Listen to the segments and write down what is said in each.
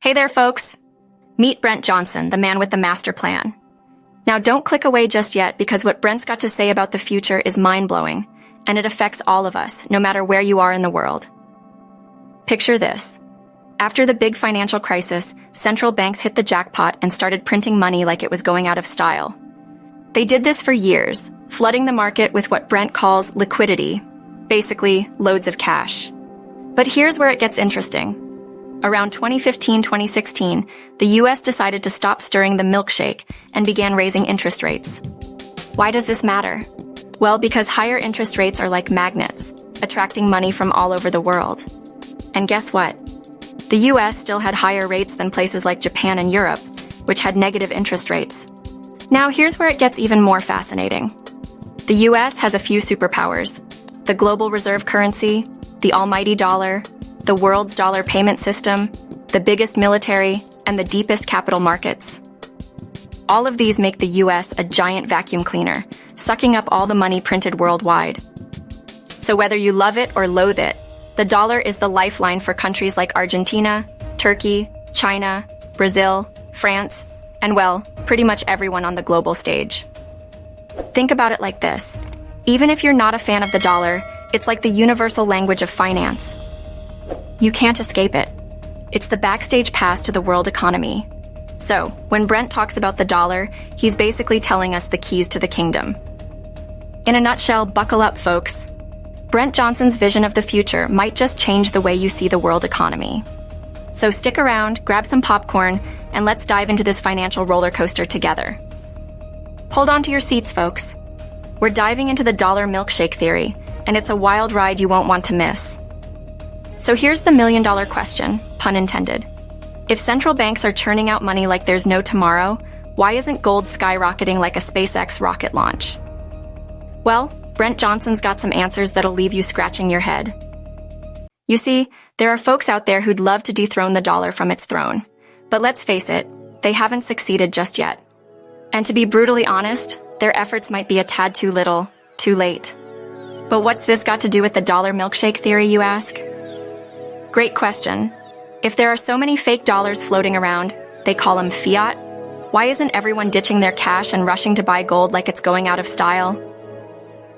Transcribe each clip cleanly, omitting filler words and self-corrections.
Hey there, folks. Meet Brent Johnson, the man with the master plan. Now, don't click away just yet because what Brent's got to say about the future is mind-blowing, and it affects all of us, no matter where you are in the world. Picture this. After the big financial crisis, central banks hit the jackpot and started printing money like it was going out of style. They did this for years, flooding the market with what Brent calls liquidity, basically loads of cash. But here's where it gets interesting. Around 2015-2016, the US decided to stop stirring the milkshake and began raising interest rates. Why does this matter? Well, because higher interest rates are like magnets, attracting money from all over the world. And guess what? The US still had higher rates than places like Japan and Europe, which had negative interest rates. Now, here's where it gets even more fascinating. The US has a few superpowers: the global reserve currency, the almighty dollar, the world's dollar payment system, the biggest military, and the deepest capital markets. All of these make the US a giant vacuum cleaner, sucking up all the money printed worldwide. So whether you love it or loathe it, the dollar is the lifeline for countries like Argentina, Turkey, China, Brazil, France, and well, pretty much everyone on the global stage. Think about it like this. Even if you're not a fan of the dollar, it's like the universal language of finance. You can't escape it. It's the backstage pass to the world economy. So, when Brent talks about the dollar, he's basically telling us the keys to the kingdom. In a nutshell, buckle up, folks. Brent Johnson's vision of the future might just change the way you see the world economy. So stick around, grab some popcorn, and let's dive into this financial roller coaster together. Hold on to your seats, folks. We're diving into the dollar milkshake theory, and it's a wild ride you won't want to miss. So here's the million-dollar question, pun intended. If central banks are churning out money like there's no tomorrow, why isn't gold skyrocketing like a SpaceX rocket launch? Well, Brent Johnson's got some answers that'll leave you scratching your head. You see, there are folks out there who'd love to dethrone the dollar from its throne. But let's face it, they haven't succeeded just yet. And to be brutally honest, their efforts might be a tad too little, too late. But what's this got to do with the dollar milkshake theory, you ask? Great question. If there are so many fake dollars floating around, they call them fiat, why isn't everyone ditching their cash and rushing to buy gold like it's going out of style?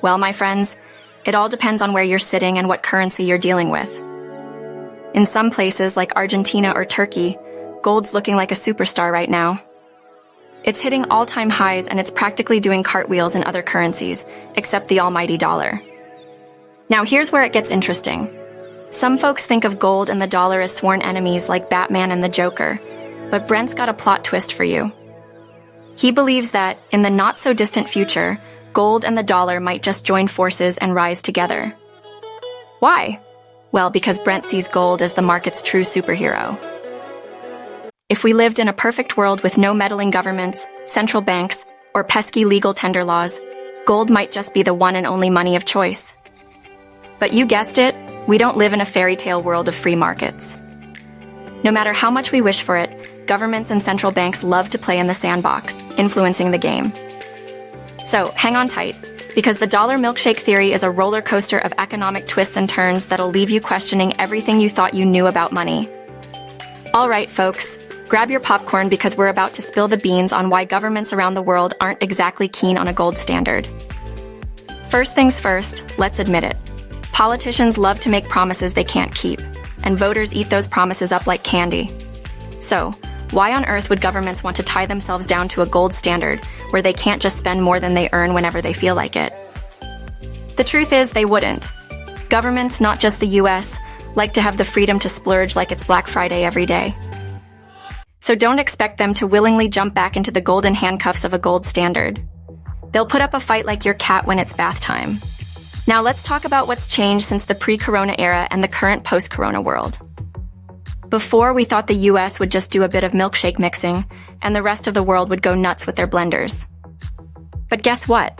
Well, my friends, it all depends on where you're sitting and what currency you're dealing with. In some places like Argentina or Turkey, gold's looking like a superstar right now. It's hitting all-time highs and it's practically doing cartwheels in other currencies, except the almighty dollar. Now here's where it gets interesting. Some folks think of gold and the dollar as sworn enemies like Batman and the Joker, but Brent's got a plot twist for you. He believes that, in the not-so-distant future, gold and the dollar might just join forces and rise together. Why? Well, because Brent sees gold as the market's true superhero. If we lived in a perfect world with no meddling governments, central banks, or pesky legal tender laws, gold might just be the one and only money of choice. But you guessed it, we don't live in a fairy tale world of free markets. No matter how much we wish for it, governments and central banks love to play in the sandbox, influencing the game. So, hang on tight, because the dollar milkshake theory is a roller coaster of economic twists and turns that'll leave you questioning everything you thought you knew about money. All right, folks, grab your popcorn because we're about to spill the beans on why governments around the world aren't exactly keen on a gold standard. First things first, let's admit it. Politicians love to make promises they can't keep, and voters eat those promises up like candy. So, why on earth would governments want to tie themselves down to a gold standard where they can't just spend more than they earn whenever they feel like it? The truth is, they wouldn't. Governments, not just the US, like to have the freedom to splurge like it's Black Friday every day. So don't expect them to willingly jump back into the golden handcuffs of a gold standard. They'll put up a fight like your cat when it's bath time. Now let's talk about what's changed since the pre-corona era and the current post-corona world. Before, we thought the US would just do a bit of milkshake mixing, and the rest of the world would go nuts with their blenders. But guess what?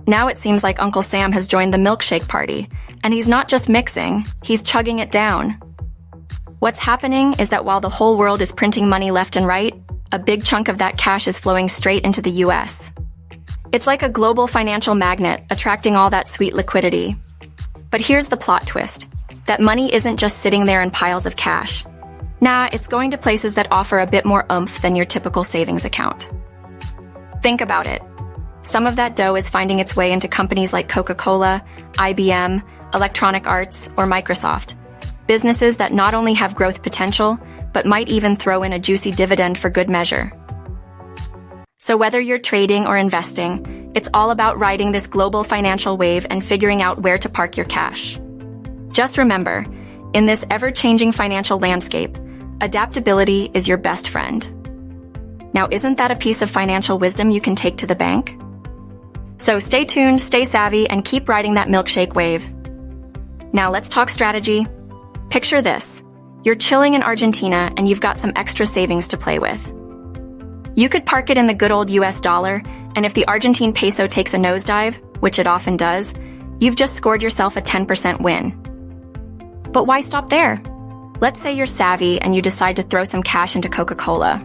Now it seems like Uncle Sam has joined the milkshake party, and he's not just mixing, he's chugging it down. What's happening is that while the whole world is printing money left and right, a big chunk of that cash is flowing straight into the US. It's like a global financial magnet, attracting all that sweet liquidity. But here's the plot twist, that money isn't just sitting there in piles of cash. Nah, it's going to places that offer a bit more oomph than your typical savings account. Think about it. Some of that dough is finding its way into companies like Coca-Cola, IBM, Electronic Arts, or Microsoft. Businesses that not only have growth potential, but might even throw in a juicy dividend for good measure. So whether you're trading or investing, it's all about riding this global financial wave and figuring out where to park your cash. Just remember, in this ever-changing financial landscape, adaptability is your best friend. Now, isn't that a piece of financial wisdom you can take to the bank? So stay tuned, stay savvy, and keep riding that milkshake wave. Now let's talk strategy. Picture this. You're chilling in Argentina and you've got some extra savings to play with. You could park it in the good old US dollar, and if the Argentine peso takes a nosedive, which it often does, you've just scored yourself a 10% win. But why stop there? Let's say you're savvy and you decide to throw some cash into Coca-Cola.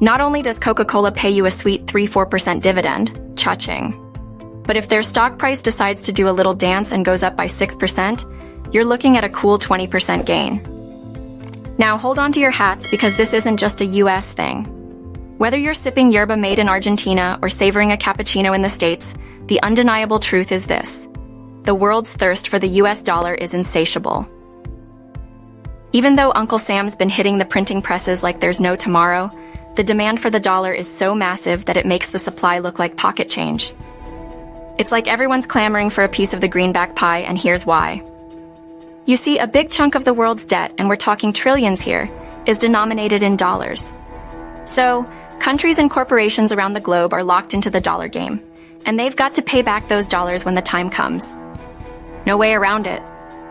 Not only does Coca-Cola pay you a sweet 3-4% dividend, cha-ching, but if their stock price decides to do a little dance and goes up by 6%, you're looking at a cool 20% gain. Now hold on to your hats because this isn't just a US thing. Whether you're sipping yerba made in Argentina or savoring a cappuccino in the States, the undeniable truth is this. The world's thirst for the US dollar is insatiable. Even though Uncle Sam's been hitting the printing presses like there's no tomorrow, the demand for the dollar is so massive that it makes the supply look like pocket change. It's like everyone's clamoring for a piece of the greenback pie, and here's why. You see, a big chunk of the world's debt, and we're talking trillions here, is denominated in dollars. So, countries and corporations around the globe are locked into the dollar game, and they've got to pay back those dollars when the time comes. No way around it.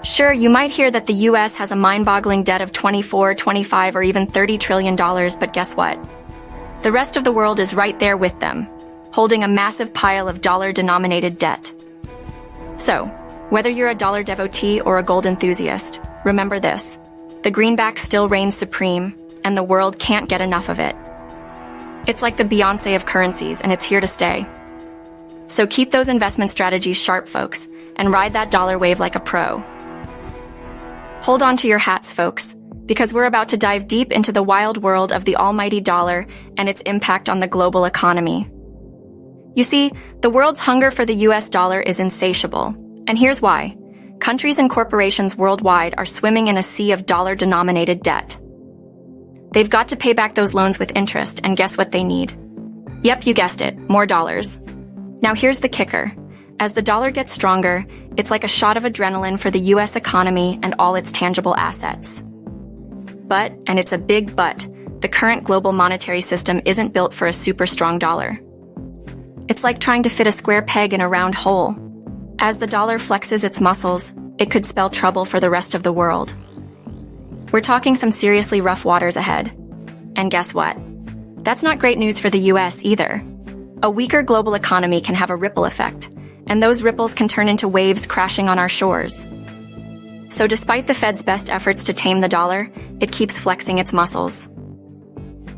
Sure, you might hear that the US has a mind-boggling debt of $24, $25, or even $30 trillion, but guess what? The rest of the world is right there with them, holding a massive pile of dollar-denominated debt. So, whether you're a dollar devotee or a gold enthusiast, remember this. The greenback still reigns supreme, and the world can't get enough of it. It's like the Beyoncé of currencies, and it's here to stay. So keep those investment strategies sharp, folks, and ride that dollar wave like a pro. Hold on to your hats, folks, because we're about to dive deep into the wild world of the almighty dollar and its impact on the global economy. You see, the world's hunger for the US dollar is insatiable, and here's why. Countries and corporations worldwide are swimming in a sea of dollar-denominated debt. They've got to pay back those loans with interest, and guess what they need? Yep, you guessed it, more dollars. Now here's the kicker. As the dollar gets stronger, it's like a shot of adrenaline for the US economy and all its tangible assets. But, and it's a big but, the current global monetary system isn't built for a super strong dollar. It's like trying to fit a square peg in a round hole. As the dollar flexes its muscles, it could spell trouble for the rest of the world. We're talking some seriously rough waters ahead. And guess what? That's not great news for the US either. A weaker global economy can have a ripple effect, and those ripples can turn into waves crashing on our shores. So despite the Fed's best efforts to tame the dollar, it keeps flexing its muscles.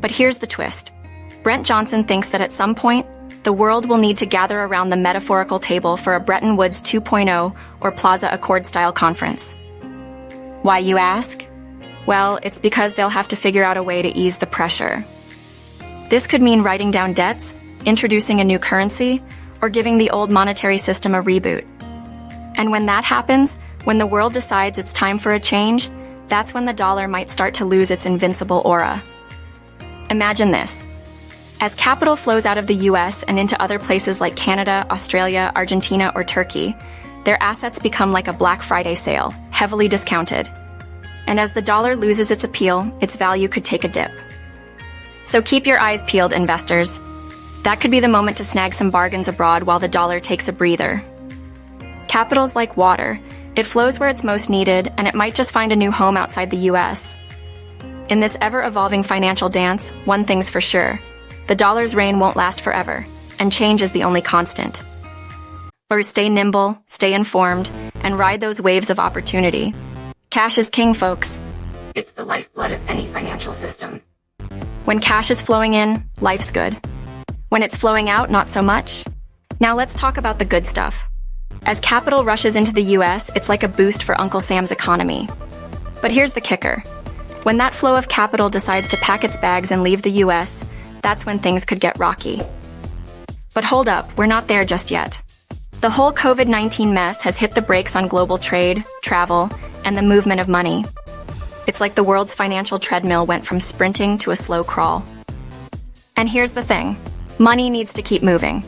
But here's the twist. Brent Johnson thinks that at some point, the world will need to gather around the metaphorical table for a Bretton Woods 2.0 or Plaza Accord-style conference. Why, you ask? Well, it's because they'll have to figure out a way to ease the pressure. This could mean writing down debts, introducing a new currency, or giving the old monetary system a reboot. And when that happens, when the world decides it's time for a change, that's when the dollar might start to lose its invincible aura. Imagine this. As capital flows out of the US and into other places like Canada, Australia, Argentina, or Turkey, their assets become like a Black Friday sale, heavily discounted. And as the dollar loses its appeal, its value could take a dip. So keep your eyes peeled, investors. That could be the moment to snag some bargains abroad while the dollar takes a breather. Capital's like water. It flows where it's most needed, and it might just find a new home outside the US. In this ever-evolving financial dance, one thing's for sure. The dollar's reign won't last forever, and change is the only constant. Or stay nimble, stay informed, and ride those waves of opportunity. Cash is king, folks. It's the lifeblood of any financial system. When cash is flowing in, life's good. When it's flowing out, not so much. Now let's talk about the good stuff. As capital rushes into the US, it's like a boost for Uncle Sam's economy. But here's the kicker. When that flow of capital decides to pack its bags and leave the US, that's when things could get rocky. But hold up, we're not there just yet. The whole COVID-19 mess has hit the brakes on global trade, travel, and the movement of money. It's like the world's financial treadmill went from sprinting to a slow crawl. And here's the thing, money needs to keep moving.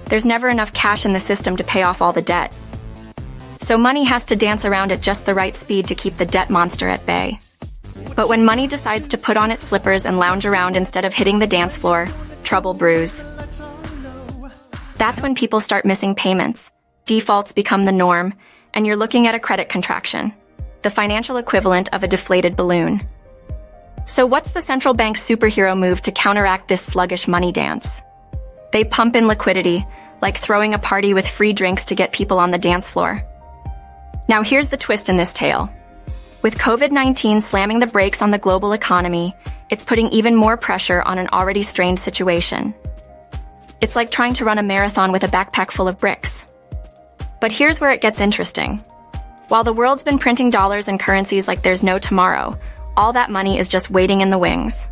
There's never enough cash in the system to pay off all the debt. So money has to dance around at just the right speed to keep the debt monster at bay. But when money decides to put on its slippers and lounge around instead of hitting the dance floor, trouble brews. That's when people start missing payments, defaults become the norm, and you're looking at a credit contraction, the financial equivalent of a deflated balloon. So what's the central bank's superhero move to counteract this sluggish money dance? They pump in liquidity, like throwing a party with free drinks to get people on the dance floor. Now here's the twist in this tale. With COVID-19 slamming the brakes on the global economy, it's putting even more pressure on an already strained situation. It's like trying to run a marathon with a backpack full of bricks. But here's where it gets interesting. While the world's been printing dollars and currencies like there's no tomorrow, all that money is just waiting in the wings.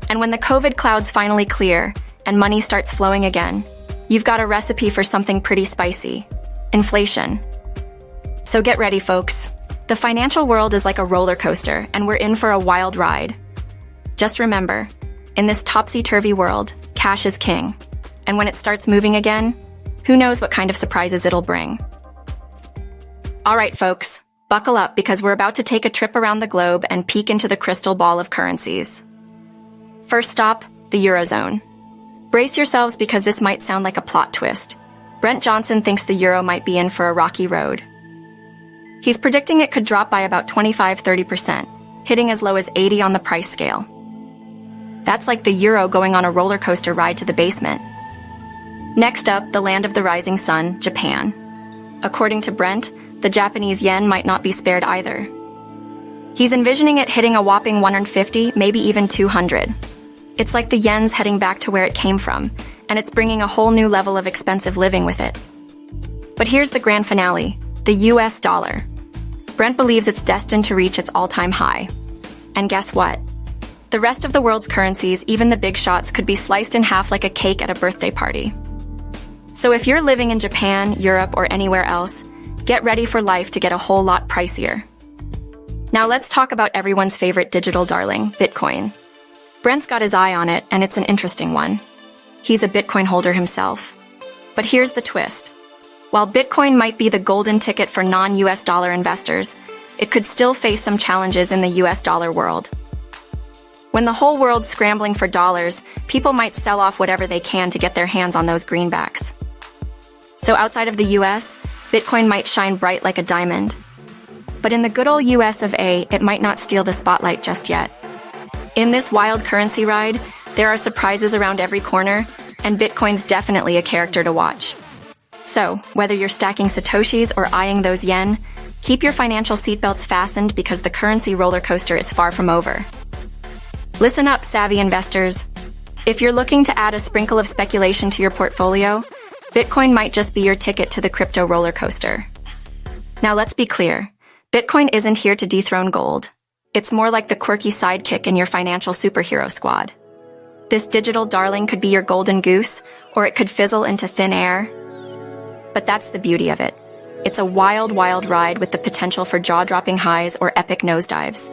And when the COVID clouds finally clear and money starts flowing again, you've got a recipe for something pretty spicy: inflation. So get ready, folks. The financial world is like a roller coaster, and we're in for a wild ride. Just remember, in this topsy-turvy world, cash is king. And when it starts moving again, who knows what kind of surprises it'll bring. All right, folks, buckle up because we're about to take a trip around the globe and peek into the crystal ball of currencies. First stop, the Eurozone. Brace yourselves because this might sound like a plot twist. Brent Johnson thinks the euro might be in for a rocky road. He's predicting it could drop by about 25–30%, hitting as low as 80 on the price scale. That's like the euro going on a roller coaster ride to the basement. Next up, the land of the rising sun, Japan. According to Brent, the Japanese yen might not be spared either. He's envisioning it hitting a whopping 150, maybe even 200. It's like the yen's heading back to where it came from, and it's bringing a whole new level of expensive living with it. But here's the grand finale, the US dollar. Brent believes it's destined to reach its all-time high. And guess what? The rest of the world's currencies, even the big shots, could be sliced in half like a cake at a birthday party. So if you're living in Japan, Europe, or anywhere else, get ready for life to get a whole lot pricier. Now let's talk about everyone's favorite digital darling, Bitcoin. Brent's got his eye on it, and it's an interesting one. He's a Bitcoin holder himself. But here's the twist. While Bitcoin might be the golden ticket for non-US dollar investors, it could still face some challenges in the US dollar world. When the whole world's scrambling for dollars, people might sell off whatever they can to get their hands on those greenbacks. So outside of the US, Bitcoin might shine bright like a diamond. But in the good old US of A, it might not steal the spotlight just yet. In this wild currency ride, there are surprises around every corner, and Bitcoin's definitely a character to watch. So, whether you're stacking Satoshis or eyeing those yen, keep your financial seatbelts fastened because the currency roller coaster is far from over. Listen up, savvy investors. If you're looking to add a sprinkle of speculation to your portfolio, Bitcoin might just be your ticket to the crypto roller coaster. Now let's be clear. Bitcoin isn't here to dethrone gold. It's more like the quirky sidekick in your financial superhero squad. This digital darling could be your golden goose, or it could fizzle into thin air. But that's the beauty of it. It's a wild, wild ride with the potential for jaw-dropping highs or epic nosedives.